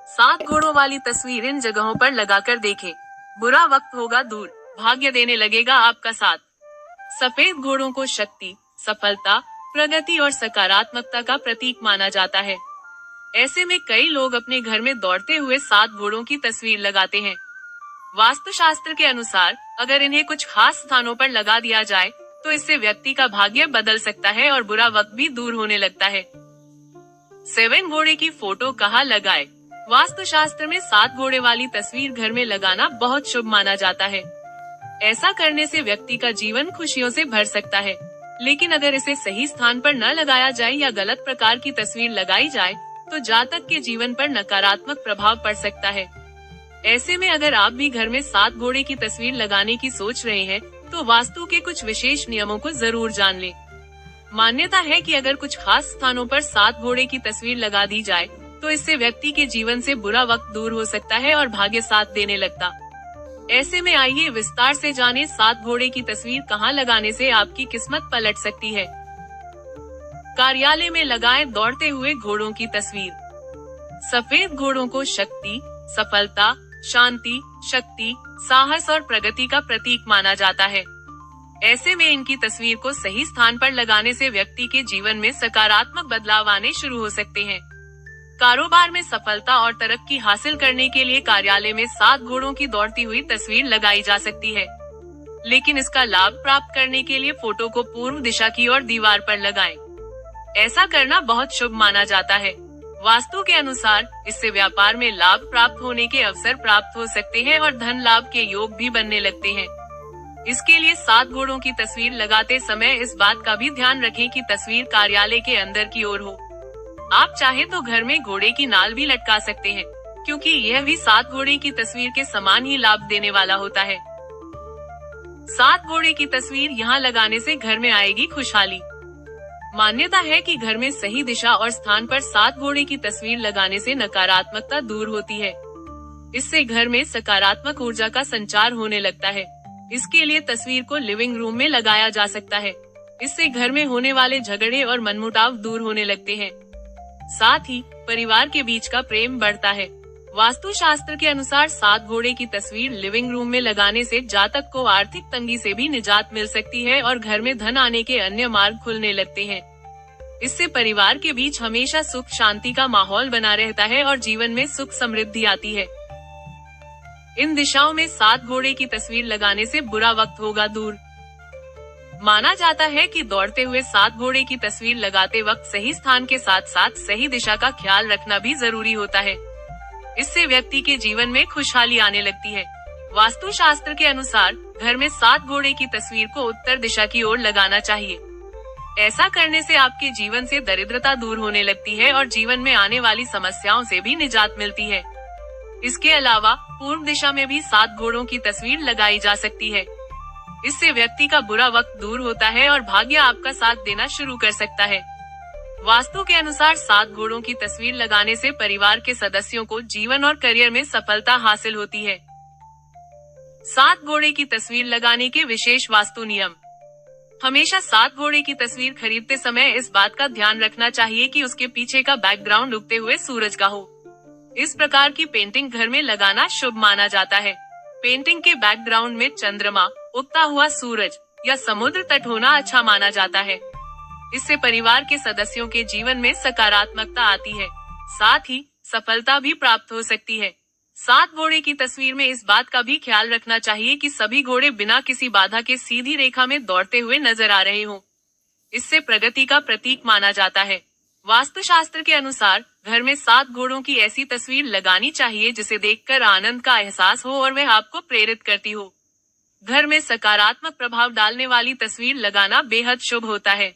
सात घोड़ों वाली तस्वीर इन जगहों पर लगाकर देखें। बुरा वक्त होगा दूर, भाग्य देने लगेगा आपका साथ। सफेद घोड़ों को शक्ति, सफलता, प्रगति और सकारात्मकता का प्रतीक माना जाता है। ऐसे में कई लोग अपने घर में दौड़ते हुए सात घोड़ों की तस्वीर लगाते हैं। वास्तुशास्त्र के अनुसार अगर इन्हें कुछ खास स्थानों पर लगा दिया जाए तो इससे व्यक्ति का भाग्य बदल सकता है और बुरा वक्त भी दूर होने लगता है। 7 घोड़े की फोटो कहाँ लगाए? वास्तुशास्त्र में 7 घोड़े वाली तस्वीर घर में लगाना बहुत शुभ माना जाता है। ऐसा करने से व्यक्ति का जीवन खुशियों से भर सकता है। लेकिन अगर इसे सही स्थान पर न लगाया जाए या गलत प्रकार की तस्वीर लगाई जाए तो जातक के जीवन पर नकारात्मक प्रभाव पड़ सकता है। ऐसे में अगर आप भी घर में 7 घोड़े की तस्वीर लगाने की सोच रहे हैं तो वास्तु के कुछ विशेष नियमों को जरूर जान लें। मान्यता है कि अगर कुछ खास स्थानों पर 7 घोड़े की तस्वीर लगा दी जाए तो इससे व्यक्ति के जीवन से बुरा वक्त दूर हो सकता है और भाग्य साथ देने लगता। ऐसे में आइए विस्तार से जानें 7 घोड़े की तस्वीर कहां लगाने से आपकी किस्मत पलट सकती है। कार्यालय में लगाएं दौड़ते हुए घोड़ों की तस्वीर। सफेद घोड़ों को शक्ति, सफलता, शांति, शक्ति, साहस और प्रगति का प्रतीक माना जाता है। ऐसे में इनकी तस्वीर को सही स्थान पर लगाने से व्यक्ति के जीवन में सकारात्मक बदलाव आने शुरू हो सकते हैं। कारोबार में सफलता और तरक्की हासिल करने के लिए कार्यालय में 7 घोड़ों की दौड़ती हुई तस्वीर लगाई जा सकती है। लेकिन इसका लाभ प्राप्त करने के लिए फोटो को पूर्व दिशा की ओर दीवार पर लगाएं। ऐसा करना बहुत शुभ माना जाता है। वास्तु के अनुसार इससे व्यापार में लाभ प्राप्त होने के अवसर प्राप्त हो सकते हैं और धन लाभ के योग भी बनने लगते हैं। इसके लिए 7 घोड़ों की तस्वीर लगाते समय इस बात का भी ध्यान रखें कि तस्वीर कार्यालय के अंदर की ओर हो। आप चाहे तो घर में घोड़े की नाल भी लटका सकते हैं, क्योंकि यह भी 7 घोड़े की तस्वीर के समान ही लाभ देने वाला होता है। 7 घोड़े की तस्वीर यहाँ लगाने से घर में आएगी खुशहाली। मान्यता है कि घर में सही दिशा और स्थान पर 7 घोड़े की तस्वीर लगाने से नकारात्मकता दूर होती है। इससे घर में सकारात्मक ऊर्जा का संचार होने लगता है। इसके लिए तस्वीर को लिविंग रूम में लगाया जा सकता है। इससे घर में होने वाले झगड़े और मनमुटाव दूर होने लगते हैं। साथ ही परिवार के बीच का प्रेम बढ़ता है। वास्तुशास्त्र के अनुसार 7 घोड़े की तस्वीर लिविंग रूम में लगाने से जातक को आर्थिक तंगी से भी निजात मिल सकती है और घर में धन आने के अन्य मार्ग खुलने लगते हैं। इससे परिवार के बीच हमेशा सुख शांति का माहौल बना रहता है और जीवन में सुख समृद्धि आती है। इन दिशाओं में 7 घोड़े की तस्वीर लगाने से बुरा वक्त होगा दूर। माना जाता है कि दौड़ते हुए 7 घोड़े की तस्वीर लगाते वक्त सही स्थान के साथ साथ सही दिशा का ख्याल रखना भी जरूरी होता है। इससे व्यक्ति के जीवन में खुशहाली आने लगती है। वास्तुशास्त्र के अनुसार घर में 7 घोड़े की तस्वीर को उत्तर दिशा की ओर लगाना चाहिए। ऐसा करने से आपके जीवन से दरिद्रता दूर होने लगती है और जीवन में आने वाली समस्याओं से भी निजात मिलती है। इसके अलावा पूर्व दिशा में भी 7 घोड़ों की तस्वीर लगाई जा सकती है। इससे व्यक्ति का बुरा वक्त दूर होता है और भाग्य आपका साथ देना शुरू कर सकता है। वास्तु के अनुसार 7 घोड़ों की तस्वीर लगाने से परिवार के सदस्यों को जीवन और करियर में सफलता हासिल होती है। 7 घोड़े की तस्वीर लगाने के विशेष वास्तु नियम। हमेशा 7 घोड़े की तस्वीर खरीदते समय इस बात का ध्यान रखना चाहिए कि उसके पीछे का बैकग्राउंड उगते हुए सूरज का हो। इस प्रकार की पेंटिंग घर में लगाना शुभ माना जाता है। पेंटिंग के बैकग्राउंड में चंद्रमा, उगता हुआ सूरज या समुद्र तट होना अच्छा माना जाता है। इससे परिवार के सदस्यों के जीवन में सकारात्मकता आती है, साथ ही सफलता भी प्राप्त हो सकती है। 7 घोड़े की तस्वीर में इस बात का भी ख्याल रखना चाहिए कि सभी घोड़े बिना किसी बाधा के सीधी रेखा में दौड़ते हुए नजर आ रहे हों। इससे प्रगति का प्रतीक माना जाता है। वास्तुशास्त्र के अनुसार घर में 7 घोड़ों की ऐसी तस्वीर लगानी चाहिए जिसे देखकर आनंद का एहसास हो और वह आपको प्रेरित करती हो। घर में सकारात्मक प्रभाव डालने वाली तस्वीर लगाना बेहद शुभ होता है।